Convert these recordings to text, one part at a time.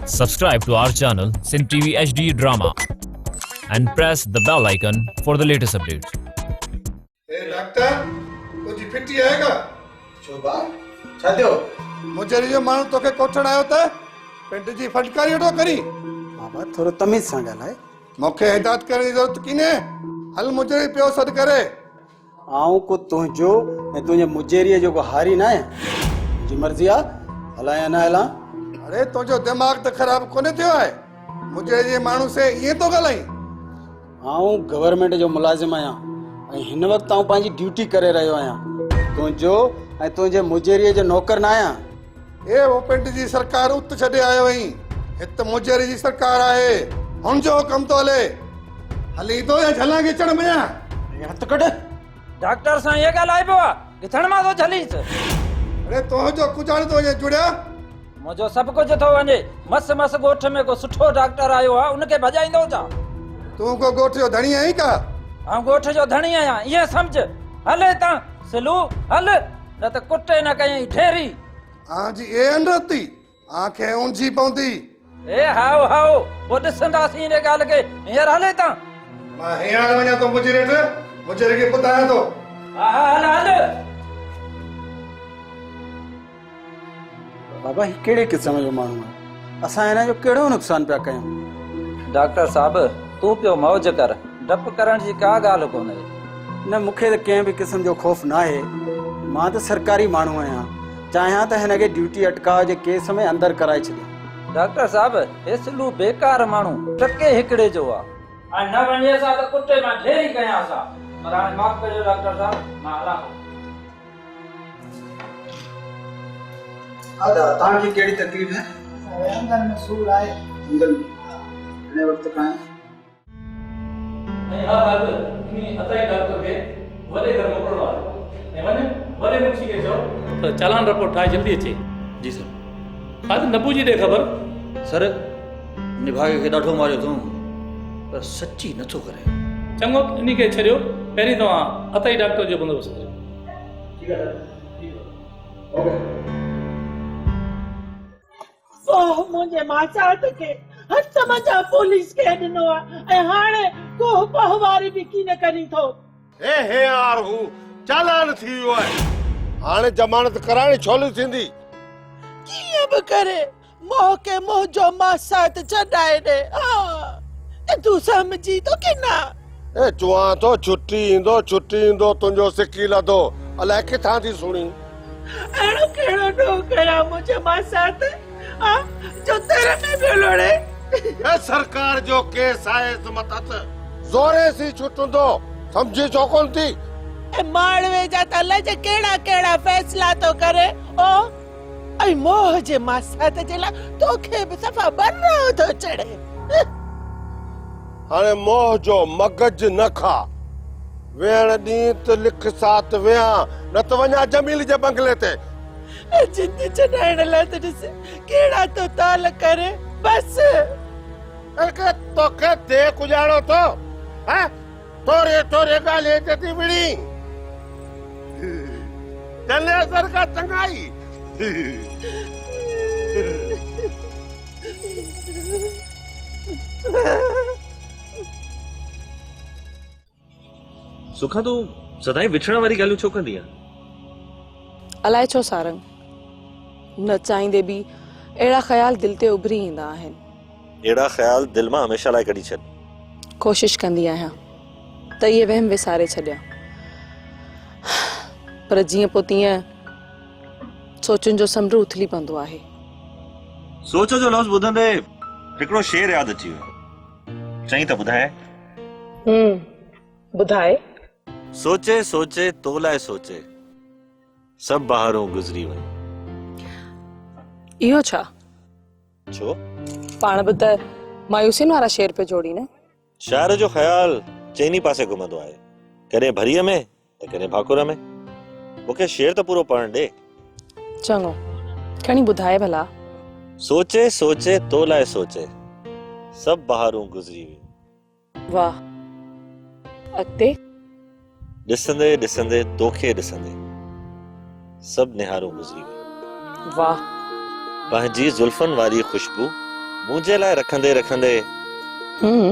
Subscribe to our channel Sin TV HD Drama and press the bell icon for the latest updates. A doctor तुझी फिटी आएगा शोभा छा थियो मुझे जो माण्हू तोखे कोठण आयो त पेंट जी फटकारी वठो करी बाबा थोरो तमीज़ सां ॻाल्हाए मूंखे हिदायत करण जी ज़रूरत किने हल मुझे पियो सॾु करे आऊं को तुंहिंजो ऐं तुंहिंजे मुजेरीअ जो को हारी न आहियां मुंहिंजी मर्ज़ी आहे हलां या न हलां अरे तुंहिंजो दिमाग़ त ख़राब कोन्हे थियो आहे मुझे जे माण्हू से ईअं थो ॻाल्हाई आऊं गवर्नमेंट जो मुलाज़िम आहियां ऐं हिन वक़्तु आऊं पंहिंजी ड्यूटी करे रहियो आहियां तुंहिंजो ऐं तुंहिंजे मुजेरीअ जो नौकर न आहियां ए वो पेंट जी सरकार उत छॾे आयो आहीं हिते मुजेरी जी सरकार आहे हुन जो हुकम थो हले हली थो या झलांगे चढ़ मञा हथ कढ डॉक्टर सां ये ॻाल्हाइबो आहे किथण मां थो झलीस अरे तुंहिंजो कुजाण थो वञे जुड़िया मुंहिंजो सभु कुझु थो वञे मस मस ॻोठ में को सुठो डॉक्टर आयो आहे उनखे भॼाईंदो छा तूं को ॻोठ जो धणी आहीं का ऐं ॻोठ जो धणी आहियां ईअं सम्झ हले तां सिलू हल न त कुटे न कयईं ढेरी आजी ए अंडरती आंखें ऊंझी पवंदी ए हाओ हाओ पोइ ॾिसंदासीं इन ॻाल्हि खे हींअर हले तां मां हींअर वञा थो मुझे खे ॿुधायां थो हा हा हल हल बाबा ही कहिड़े क़िस्म जो माण्हू आहे असां हिन जो कहिड़ो नुक़सान पिया कयूं डॉक्टर साहब तूं पियो मौज कर डपु करण जी का ॻाल्हि कोन्हे न मूंखे त कंहिं बि क़िस्म जो ख़ौफ़ न आहे मां त सरकारी माण्हू आहियां चाहियां त हिनखे ड्यूटी अटकाव जे केस में अंदरि कराए छॾियां डॉक्टर साहब हे सिलू बेकार माण्हू टके हिकिड़े जो आहे ऐं न वञे असां त कुटे मां ढेरी कयां असां पर हाणे माफ़ कजो डॉक्टर साहब मां हलां आदा तव्हांजी कहिड़ी तकलीफ़ है अंदर में सूर आहे अंदर हिन वक़्तु खां ऐं हा हल इन असांजे डॉक्टर खे वॾे घर मोकिलिणो आहे ऐं वॾे मुंशी खे चओ त चालान रिपोर्ट ठाहे जल्दी अचे जी सर हा त नबू जी ॾे ख़बर सर निभागे खे ॾाढो मारियो अथऊं पर सची नथो करे चङो इन खे छॾियो पहिरीं तव्हां अताई डॉक्टर जो बंदोबस्तु करियो ठीकु आहे ओके ओह मुंहिंजे मासात खे हथ मजा पुलिस खे ॾिनो आहे ऐं हाणे को पहवारी बि कीन करी थो हे यार हू चालान थी वियो आहे हाणे ज़मानत कराइणी छोली थींदी कीअं बि करे मोह के मोह जो मासात छॾाए ॾे तूं सम्झी थो की न ए चवां थो छुट्टी ईंदो तुंहिंजो सिकी लधो अलाए किथां थी सुणी अहिड़ो कहिड़ो नौकर आहे मुंहिंजे मासात जो तेरे में पियो लड़े ए सरकार जो केस आहे मथत ज़ोरे सी छुटंदो समझी छो कोन थी ए माड़वे जा त लज कहिड़ा कहिड़ा फैसला तो करे ओ ऐं मोह जे मासात जे लाइ तोखे बि सफ़ा बर्रो थो चढ़े हाणे मोह जो मगज न खा वेहण ॾींहुं त लिख साथ वेहां न त वञा जमील जे बंगले ते जिंद छॾाइण लाइ त ॾिस कहिड़ा तो ताल करे बस तोखे दे कुॼाणो थो तोरे ॻाल्हि ते थी विड़ी चले असर का चङाई सुखा तूं सदाई विछड़ण वारी ॻाल्हियूं छो कंदी आहे अलाए छो सारंग न चाहींदे बि अहिड़ा ख़्याल दिल ते उभरी ईंदा आहिनि अहिड़ा ख़्याल दिलि मां हमेशह लाइ कढी छॾ कोशिश कंदी आहियां त इहे वहम विसारे छॾियां पर जीअं पोइ तीअं सोचुनि जो समुंड उथली पवंदो आहे सोच जो लफ़्ज़ ॿुधंदे हिकिड़ो शेर यादि अची वियो चई त ॿुधाए ॿुधाए सोचे सोचे तो लाइ सोचे सब बहारों गुज़री वई इहो छा छो पाण बि त मायूसियुनि वारा शेर पे जोड़ी न शायर जो ख़्याल चइनी पासे घुमंदो आहे कॾहिं भरीअ में त कॾहिं भाकुर में मूंखे शेर त पूरो पढ़ण ॾे चङो खणी ॿुधाए भला सोचे सोचे तो लाइ सोचे सब बहारूं गुज़री वई वाह अॻिते ॾिसंदे ॾिसंदे तोखे ॾिसंदे सब निहारूं गुज़री वई वाह पंहिंजी जुल्फन वारी खुशबू मुंहिंजे लाइ रखंदे रखंदे हम्म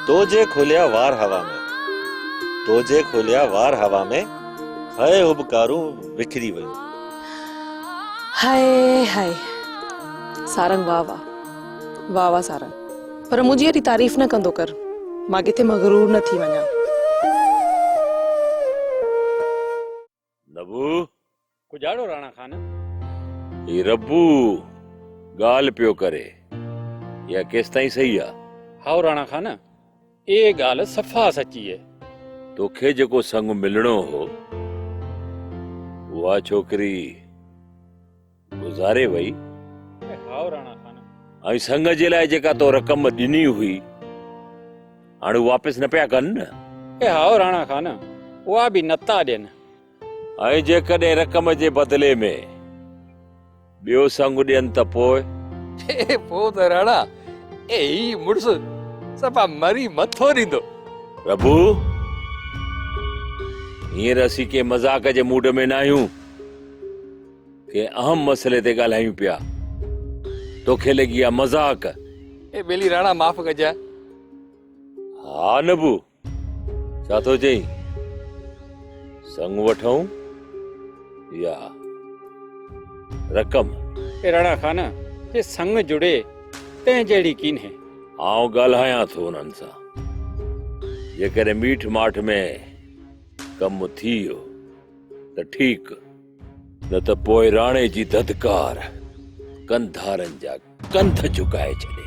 तो जे खोलिया वार हवा में, तो जे खोलिया वार हवा में हय हुबकारूं विखरी वयूं। हाय हाय सारंग वाह वाह वाह वाह सारंग, पर मुंहिंजी अहिड़ी तारीफ़ न कंदो कर, मां किथे मगरूर न थी वञा। नबू गुजारो राणा खान। ही रब्बू गाल पियो करे, या केस ताईं सही आ? हाउ राणा खान, ये गाल सफ़ा सची है। तोखे जेको संग मिलणो हो उहा छोकरी गुज़ारे वई, हाउ राणा खान, ऐं संग जे लाइ जेका तो रक़म ॾिनी हुई हाणे वापसि न पिया कनि न। हाउ राणा खान, उहा बि नथा ॾियनि। ऐं जेकॾहिं रक़म जे बदिले में ॿियो संग ॾियनि त पोइ? पोइ त राणा ही मुड़ुस सफ़ा मरी मथो ॾींदो। प्रभु हींअर असीं के मज़ाक जे मूड में न आहियूं, के अहम मसइले ते ॻाल्हायूं पिया। तोखे लॻी आहे मज़ाक? ए बेली राणा माफ़ कजां। हा नबू, छा थो चई? संग वठूं या रक़म? राणा खान, ये संग जुड़े तंहिं जहिड़ी कीन है। आउं ॻाल्हायां थो उन्हनि सां, जेकॾहिं मीठ माठ में कमु थी वियो त ठीकु, न त पोइ राणे जी धदकार कंधारनि जा कंध झुकाए छॾे।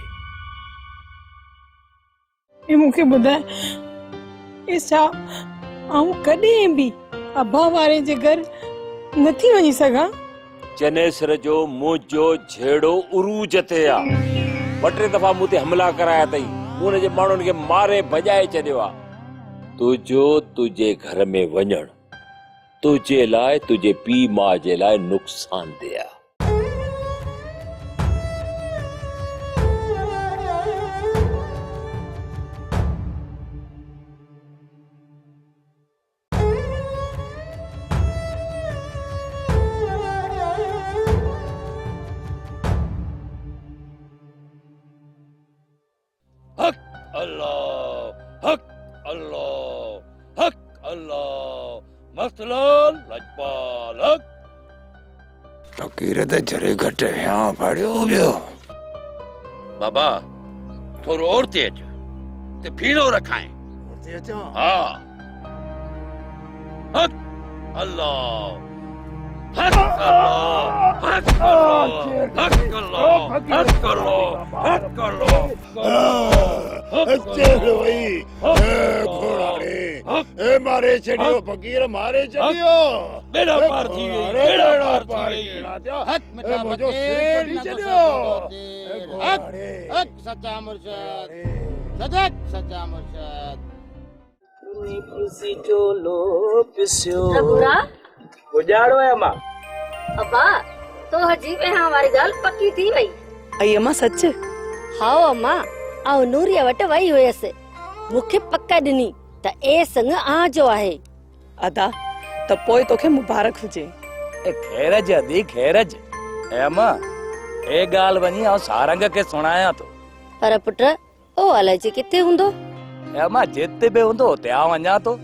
ए मूंखे ॿुधाए, ए छा आऊं कॾहिं बि अभा वारे जे घर नथी वञी सघां? चनेसर जो मुंहिंजो झेड़ो उरूज ते आ। ॿ टे दफ़ा मूं ते हमला कराया अथई, मूं हुनजे माण्हुनि खे मारे भॼाए छॾियो आहे। तुंहिंजो तुंहिंजे घर में वञणु तुंहिंजे लाइ, तुंहिंजे पीउ माउ जे लाइ नुक़सानदेह आहे। हक अल्लाह, हक अल्लाह, हक अल्लाह, मस्तलाल लजपाल हक। फ़क़ीर त जरे घटि हियां फाड़ियो ॿियो। बाबा थोरो और ते अच, ते भीड़ो रखाएं। हा, हक अल्लाह, हक अल्लाह, हक अल्लाह, हक अल्लाह, हक अल्लाह, हक अल्लाह। मारे छड़ियो फ़क़ीर, मारे छड़ियो। बेड़ा पार थी वई, बेड़ा पार थी वई। हक मिठा फ़क़ीर न छड़ियो। हक हक सच्चा मुर्शिद, सदक सच्चा मुर्शिद। खुशी चोलो पिसियो रघुरा गुजारो है मां। अब्बा तो हजी पे हमारी गाल पक्की थी वई। आई अम्मा सच? हाओ अम्मा, आउं नूरिया वट वई हुयसि, मूंखे पक ॾिनी त ए संग आ जो आहे। अदा त पोइ तोखे मुबारक हुजे। ए खैरज अदी खैरज। ए अम्मा ए गाल वनी आ सारंग के सुणाया तो। पर पुट ओ अलाए जे किथे हूंदो। ए अम्मा जिते बि हूंदो उते आ वञा तो।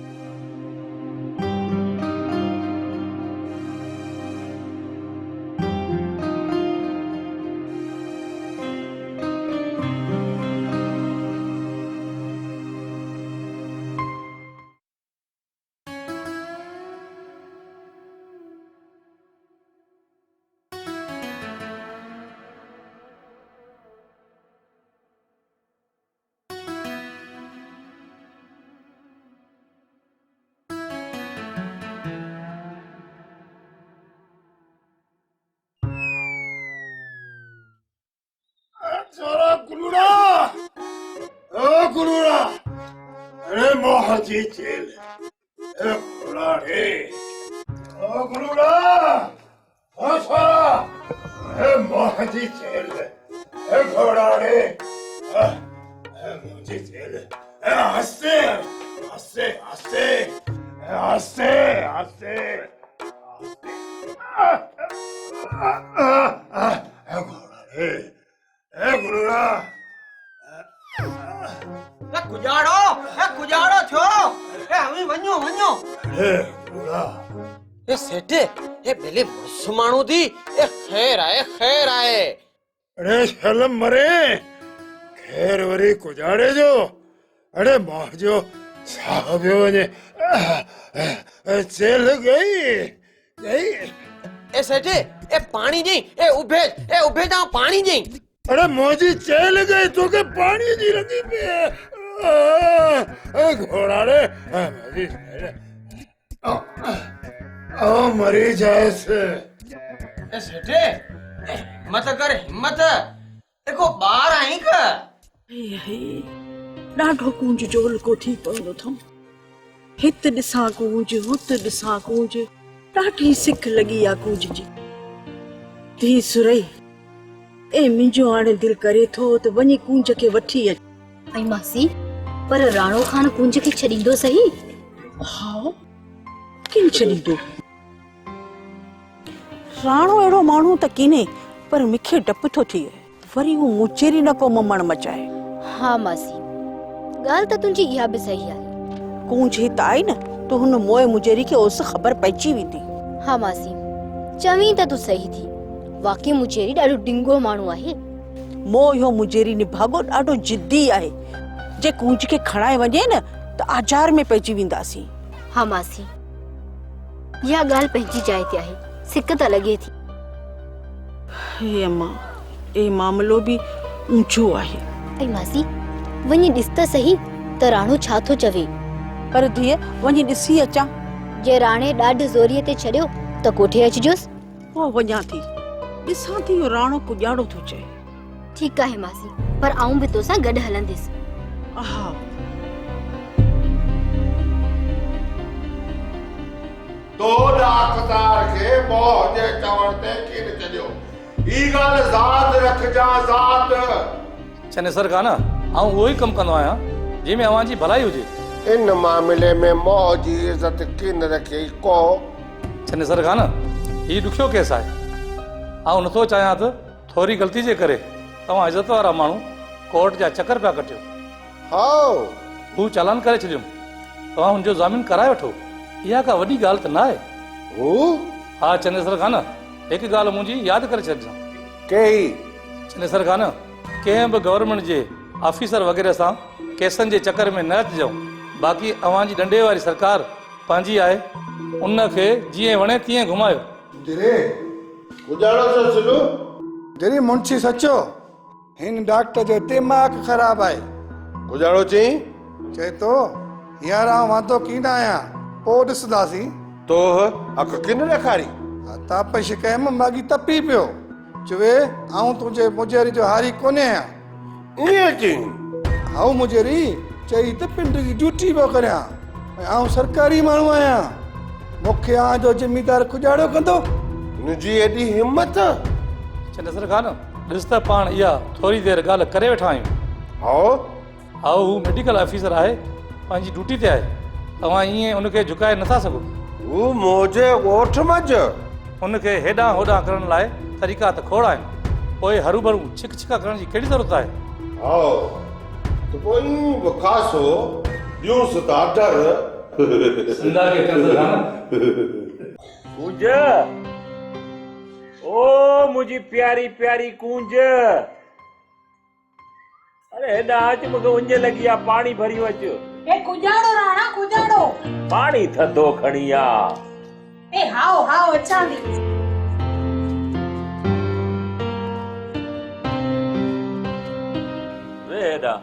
गुरुड़ा, ओ गुरुड़ा, अरे मोहजी चेल, ए गुरुड़ा रे, ओ गुरुड़ा, ओ सारा, ए मोहजी चेल, ए गुरुड़ा रे, ए मोहजी चेल, ए हंसते, हंसते, हंसते, हंसते, हंसते, ए गुरुड़ा रे, ए गुरुड़ा गुजाड़ो छो हमें वञो वञो ए गुरुड़ा ए सेठे ए बेले मुसमाणू दी ए खैर आए अरे शर्म मरे खैर वरी कुजाड़े जो अरे मौजो साहबियो ने चल गई ए सेठे ए पानी जी ए उभे जा पानी जी अरे मौजी चल गई तो के पानी जी लगी पे घोड़ा रे मौजी ओ मरी जाए से ए सेठे हिम्मत कर हिम्मत देखो बाहर आई का ॾाढो कूंज जो उल्को थी पवंदो अथमि हिते ॾिसां कूंज हुते ॾिसां कूंज ॾाढी सिक लॻी आहे कूंज जी धी सुरई ए मुंहिंजो हाणे दिलि करे थो त वञी कूंज खे वठी अच ऐं मासी पर राणो खान कुंज खे छॾींदो सही हा किन छॾींदो राणो अहिड़ो माण्हू त किने पर मूंखे डपु थो थिए वरी हू मुचेरी न को ममण मचाए हाँ मासी ॻाल्हि त तुंहिंजी इहा बि सही आहे कूंज हित आई न तो हुन मोए मुजेरी खे उस ख़बर पइजी वेंदी हाँ मासी चवीं त तूं सही थी वाकई मुचेरी ॾाढो डिंगो माण्हू आहे मो इहो मुजेरी निभागो ॾाढो जिद्दी आहे जे कूंज खे खणाए वञे न त आजार में पइजी वेंदासीं हाँ मासी इहा ॻाल्हि पंहिंजी जाइ ते आहे सिक त लॻे थी हे अम्मा ए मामलो बि ऊंचो आहे ऐं मासी वञी ॾिस त सही त राणो छा थो चवे पर धीअ वञी ॾिसी अचां जे राणे ॾाढ ज़ोरीअ ते छॾियो त कोठे अचिजोसि पोइ वञां थी ॾिसां थी इहो राणो कुॼाड़ो थो चए ठीकु आहे मासी पर आऊं बि तोसां गॾु हलंदसि हा तो डाकदार के मोह जे चवण ते किन चलियो ई ॻाल्हि ज़ात रखजा ज़ात चनेसर खान आऊं उहो ई कमु कंदो आहियां जंहिंमें अव्हां जी भलाई हुजे इन मामले में मोह जी इज़त किन रखे को चनेसर खान हीउ ॾुखियो केस आहे आऊं नथो चाहियां त थोरी ग़लती जे करे तव्हां इज़त वारा माण्हू कोर्ट जा चकर पिया कटियो हाउ हू चालान करे छॾियुमि तव्हां हुनजो ज़ामीन कराए वठो इहा का वॾी ॻाल्हि त न आहे हू हा चनेसर खान हिकु ॻाल्हि मुंहिंजी यादि करे छॾिजां कई चनेसर खान कंहिं बि गवर्नमेंट जे ऑफिसर वग़ैरह सां केसनि जे चकर में न अचिजो बाक़ी अव्हां जी ॾंडे वारी सरकार पंहिंजी आहे उन खे जीअं वणे तीअं घुमायो दिरे गुजारो सो सुनो दिरे मुंशी सचो हिन डॉक्टर जो दिमाग खराब आहे गुजारो चई तो यार आऊं वांदो कीन आया पो ॾिसंदासीं तो अख किन ॾेखारी तापश कयम मागी तपी पियो चवे आऊं तुंहिंजे मुजेरी जो हारी कोन्हे आहियां ईअं चई हाउ मुजेरी चई त पिंड जी ड्यूटी पियो करियां ऐं आऊं सरकारी माण्हू आहियां मूंखे आ जो ज़िमेदार कुॼाड़ो कंदो हुनजी एॾी हिम्मत चनेसर खान ॾिस त पाण इहा थोरी देरि ॻाल्हि करे वेठा आहियूं हा हू मेडिकल ऑफिसर आहे पंहिंजी ड्यूटी ते आहे तव्हां ईअं उनखे झुकाए नथा सघो हू मोजे ॻोठ मज उनखे हेॾां होॾां करण लाइ तरीक़ा त खोड़ आहिनि पोइ हरू भरू छिक छिका करण जी कहिड़ी ज़रूरत आहे हा तो पोइ बखासो यूस त डर सिंधा के चनेसर खान कूंज ओ मुझी प्यारी प्यारी कूंज अरे हेॾा अच मूंखे उंज लॻी आहे पाणी भरी अच ए कुॼाड़ो राणा कुॼाड़ो पाणी थधो खणी आ ए हाओ हाओ अचां थी वे हेॾा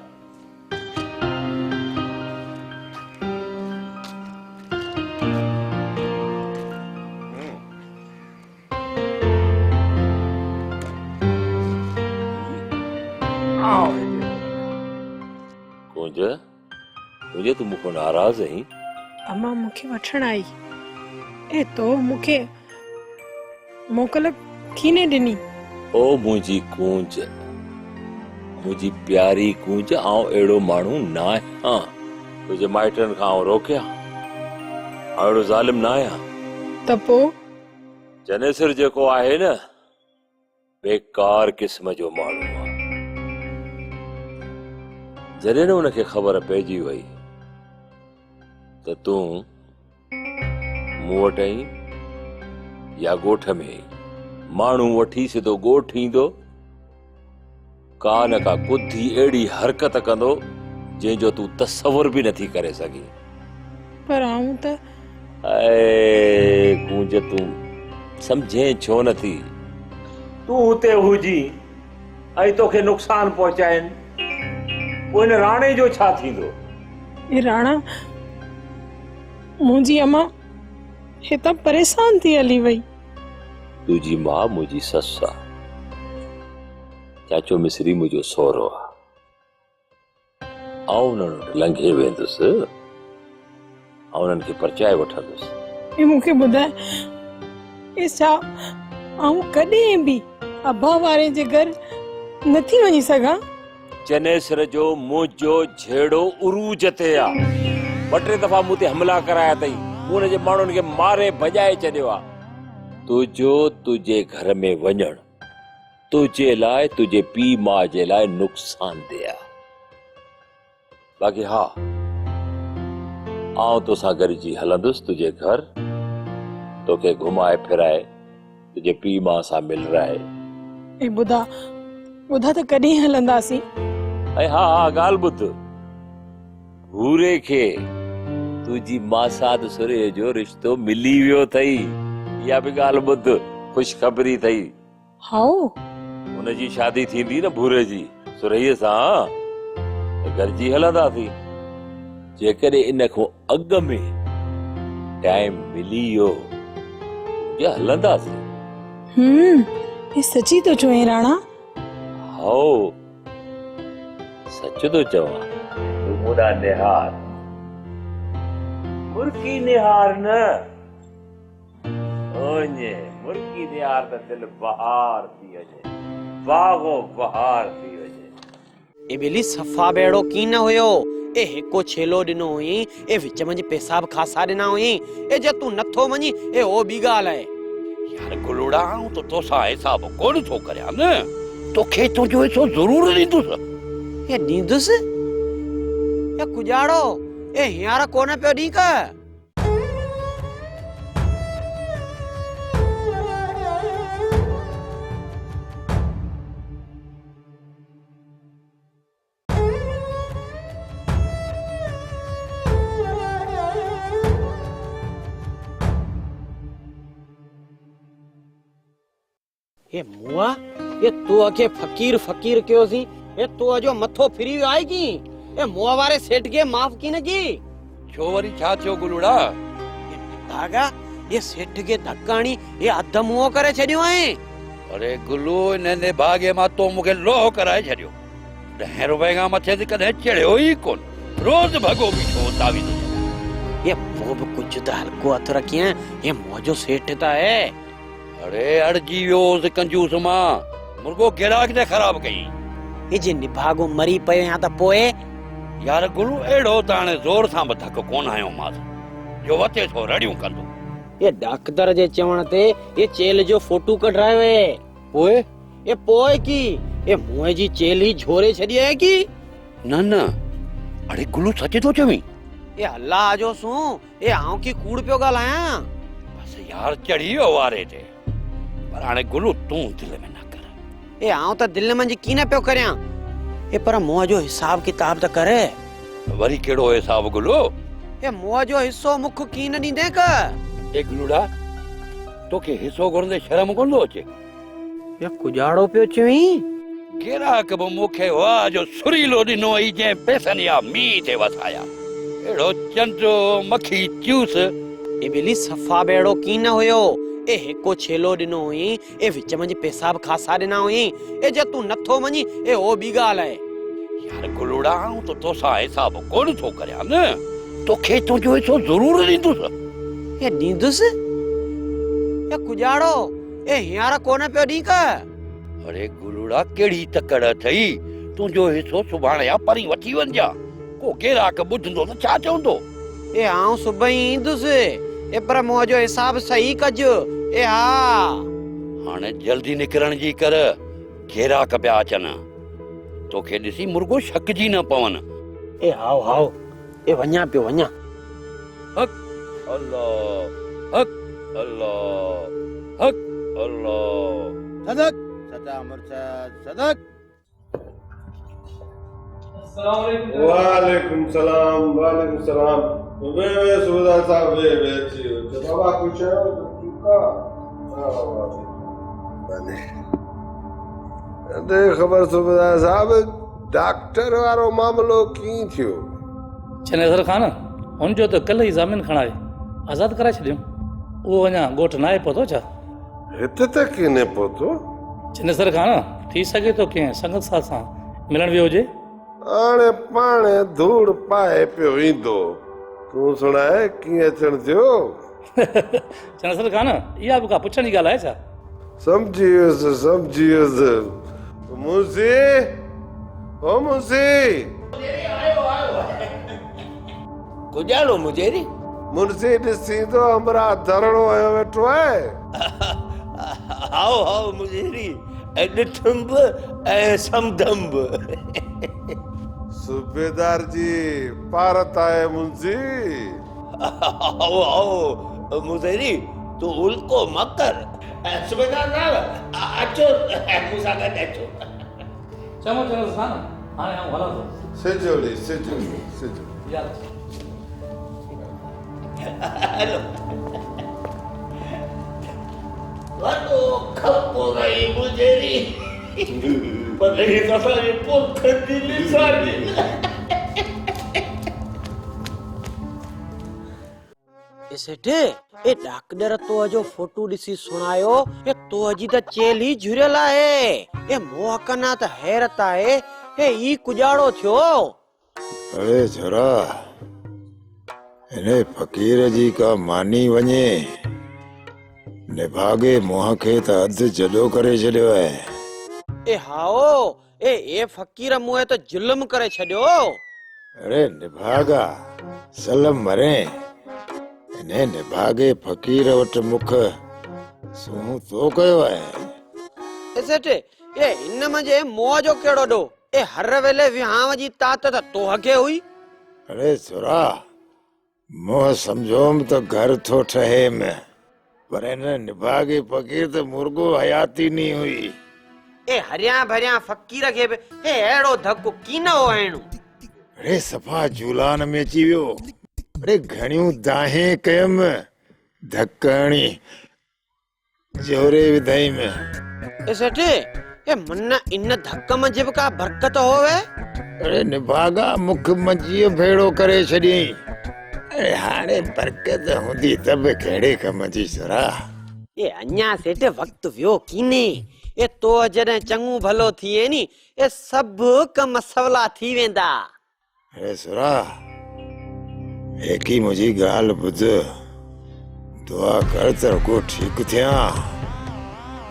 कूंज तुझे तू मुखो नाराज है अम्मा मूंखे वठण आई ए तो मूंखे मोकल कीने ॾिनी ओ मुंहिंजी कूंज मुंहिंजी प्यारी कूंज आऊं अहिड़ो माण्हू न आहियां तुंहिंजे माइटनि खां आऊं रोकिया अहिड़ो ज़ालिम न आहियां त पोइ जनेसर जेको आहे न बेकार क़िस्म जो माण्हू आहे जॾहिं न उनखे ख़बर पइजी वई त तूं मूं वटि आई या ॻोठ में माण्हू वठी सिधो ॻोठ ईंदो, का न का कुधी अहिड़ी हरकत कंदो जंहिंजो तूं तसवुर बि नथी करे सघीं। पर आऊं त गूंज तूं समझे छो नथी? तूं हुते हुजी ऐं तोखे नुक़सान पहुचाइनि, पोइ हिन राणे जो छा थींदो? ये राणा मुंहिंजी अम्मा हितां परेशान थी हली वई। तुंहिंजी मां मुंहिंजी ससु आहे, चाचो मिसरी मुंहिंजो सहुरो आहे। आउं उन्हनि वटि लंघे वेंदुसि ऐं उन्हनि खे परचाए वठंदुसि। ये मूंखे ॿुधाए, ये छा आऊं कॾहिं बि अबा वारे जे घर नथी वञी सघां? चनेसर जो मुंहिंजो झेड़ो उरूज ते आहे। ॿ टे दफ़ा मूं ते हमला कराया अथई, मूं हुनजे माण्हुनि खे मारे भॼाए छॾियो आहे। तुंहिंजो तुंहिंजे घर में वञणु तुंहिंजे लाइ, तुंहिंजे पीउ माउ जे लाइ नुक़सानदेह आहे। बाक़ी हा, आउं तोसां गॾिजी हलंदुसि तुंहिंजे घर, तोखे घुमाए फिराए तुंहिंजे पीउ माउ सां मिलराए। ए ॿुधा त कॾहिं हलंदासीं? ऐं हा ॻाल्हि ॿुध, भूरे खे तुंहिंजी मासाद सुरे जो रिश्तो मिली वियो अथई। इहा बि ॻाल्हि ॿुध, ख़ुशख़बरी अथई। हाओ हुनजी शादी थींदी न भूरे जी सुरईअ सां, त गॾिजी हलंदासीं। जेकॾहिं इन खां अॻु में टाइम मिली वियो या हलंदासीं। ये सची तो चवे राणा? हाओ सच तो चवां। तूं मुड़ा निहार, मुर्गी निहार न, ओने मुर्गी निहार त दिल बहार थी वञे, बागो बहार थी वञे। ए बेली सफ़ा बेड़ो की न हुयो। ए हिको छेलो ॾिनो हुई, ए विच में पेशाब खासा ॾिना हुई। ए जे तूं नथो वञी, ए ओ बि ॻाल्हि आहे। यार गुलूड़ा, आऊं तो तोसां हिसाब कोन थो करियां न, तोखे तुंहिंजो हिसो ज़रूर ॾींदुसि। ए ॾींदुसि? ए कुजाड़ो, ए हींअर कोन पियो ॾीं का? ए मुआ, ये तू आके फकीर फकीर कयो सी, ए तू जो मथो फिरी वियो आहे की? ए मुआ वारे सेठ के माफ की न की? छो वरी छा थियो गुलूड़ा? धागा ये सेठ के धक्काणी ये अध मुओ करे छडियो आहे। अरे गुलू, इन्हें भागे मां तो मुखे लोह कराए छडियो। 10 रुपए का मथे से कदे चढ़ियो ही कोन, रोज भगो भी छो तावीज़। ये वो भी कुछ तो हल्को हथ रखिए, ये मौजो सेठ ता है। अरे अड़जी वियो उस कंजूस मां, मुर्गो गिराक ने खराब कई। ये जे निभागो मरी पयो या त पोए? यार गुलू, एड़ो ताने जोर सां धक कोन आयो मां जो वते थो रड़ियूं कंदो। ये डॉक्टर जे चवण ते ये चेल जो फोटो कढायो है। पोए? ये पोए की ये मुए जी चेल ही झोरे छडी है की? न न, अरे गुलू सच तो चवी। ये अल्लाह जो सु ये आऊं की कूड़ पियो गालाया। बस यार चढ़ियो वारे ते, पर हाणे गुलू तू दिल में न कर। ए आऊं त दिल में जी की न पियो करया। ए पर मुआ जो हिसाब किताब त करे। वरी केड़ो हिसाब गुलू? ए मुआ जो हिस्सो मुख की न दींदे का? ए गुलूड़ा, तोखे हिस्सो घुरंदे शर्म कोन थो अचे? या कुजाड़ो पियो चवी? गिराक बि मूंखे वाह जो सुरीलो ॾिनो ई जंहिं पैसनि या मींहं ते वसाया। अहिड़ो चंडो मक्खी चूस। ए बेली सफ़ा बेड़ो की न हुयो। ए हिको छेलो ॾिनो हुई, ए विच में पेशाब खासा ॾिना हुई। ए जे तूं नथो वञी, ए ओ बि ॻाल्हि आहे। यार गुलूड़ा, आऊं तो तोसां हिसाब कोन थो करियां न, तोखे तुंहिंजो हिसो ज़रूर ॾींदुसि। ए ॾींदुसि? ए कुजाड़ो, ए हींअर कोन पियो ॾीं का? अरे गुलूड़ा, केड़ी तकड़ अथई? तुंहिंजो हिसो सुभाणे या परी वठी वञजा। को गिराक ॿुधंदो त छा चवंदो? ए आऊं सुबह ही ईंदुसि। ए पर मुंहिंजो जो हिसाब सही कजो। ए हा हाणे जल्दी निकिरण जी कर, गिराक पिया अचनि। तोखे ॾिसी मुर्गो शकजी न पवन। ए हाओ हाओ ए वञा पियो वञा। हक अल्लाह हक अल्लाह हक अल्लाह। सदक सचा मुर्शद सदक। वालेकुम सलाम वालेकुम सलाम। वे सुबेदार साहब वे अच्छी हो बाबा कुछ चुका अरे ख़बर सुबेदार साहब डॉक्टर वारो मामलो कीअं थियो? छनेसर खान हुन जो त कल्ह ई ज़ामीन खणाए आज़ादु कराए छॾियो। उहो अञा ॻोठ न आहे पहुतो छा? हिते त कीने पहुतो? छनेसर खान थी सघे थो कंहिं संगत साथ सां मिलण वियो हुजे। हाणे पाणे धूड़ पाए पियो ईंदो। तूं सुणाए कीअं अचण थियो? छनेसर खान इहा बि का पुछण जी ॻाल्हि आहे छा? समझी वियुसि। मुंशी ओ मुंशी गुजारो मुजेरी मुंशी ॾिसी तो हमरा धरणो आयो वेठो आहे। हाओ हाओ मुजेरी ॾिठुम बि ऐं समधम बि। सूबेदार जी पारत आहे मुंशी। आओ आओ मुजेरी तू उल्को मकर। सूबेदार साहब अचो मूंसां गॾु अचो। चङो छनेसर खान हाणे आऊं हलां थो। सिजोली यार हलो वॾो खपो गई मुजेरी पर ही दफ़ा ये पोख दी निशानी। सेठे ए डॉक्टर तो जो फोटो ॾिसी सुणायो ए तो अजी त चेल ही झुरियल आहे। ए मोहकना त हैरत आहे ए ई कुजाड़ो थियो। अरे छोरा इने फकीर जी का मानी वञे निभागे मुंह खे त अधु जॾो करे छॾियो आहे। ए हाओ ए फकीर मुए तो जुल्म करे छॾियो। अरे निभागा सलम मरे इने निभागे फकीर वट मुख सूं तो कयो आहे। ए सेठे ए इन मजे मोह जो केड़ो डो ए हर वेले विहाव जी तात त तोहके हुई। अरे छोरा मोह समझोम तो घर थो ठहे में पर इन निभागे फकीर तो मुर्गो हयाती नहीं हुई। ए हरिया भरिया फकीर के ए एड़ो धक्को कीनो आणो। अरे सफा झूलान में अची वियो। अरे घणियूं दाहे कयम धक्कणी जोरे विधाई में। ए सेठे ए मन इन धक्क में जब का बरकत होवे। अरे निभागा मुख मजी भेड़ो करे छड़ी। अरे हाणे बरकत हुंदी तब केड़े कम जी सरा। ए अन्या सेठे वक्त वियो कीने ए तो जने चंगू भलो थिए नी ए सब कम सवला थी वेंदा। अरे सरा एक ही मुझी गाल बुझ दुआ कर तर को ठीक थिया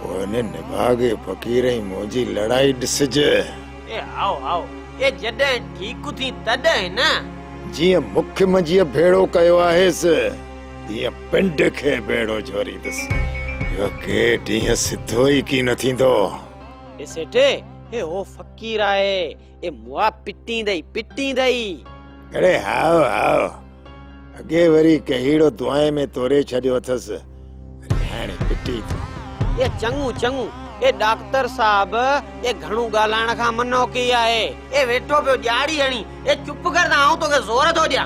वो ने निभागे फकीर ही मुझी लड़ाई डिसज। ए आओ आओ ए जडे ठीक थी तडे ना जिया मुख्य मजी भेड़ो कयो आहेस ये पिंड खे भेड़ो जोरी दस यो के डी सिद्धो ही की न थींदो। ए सेठे ए ओ फकीर आए ए मुआ पिटी दई। अरे हाओ हाओ अगे वरी कहीड़ो दुआए में तोरे छड़ियो थस हाणे पिटी तो। ए चंगू ए डॉक्टर साहब ए घणो गालाण का मनो की आए ए वेठो पे जाड़ी हणी ए चुप कर दा आऊं तो के जोर तो दिया।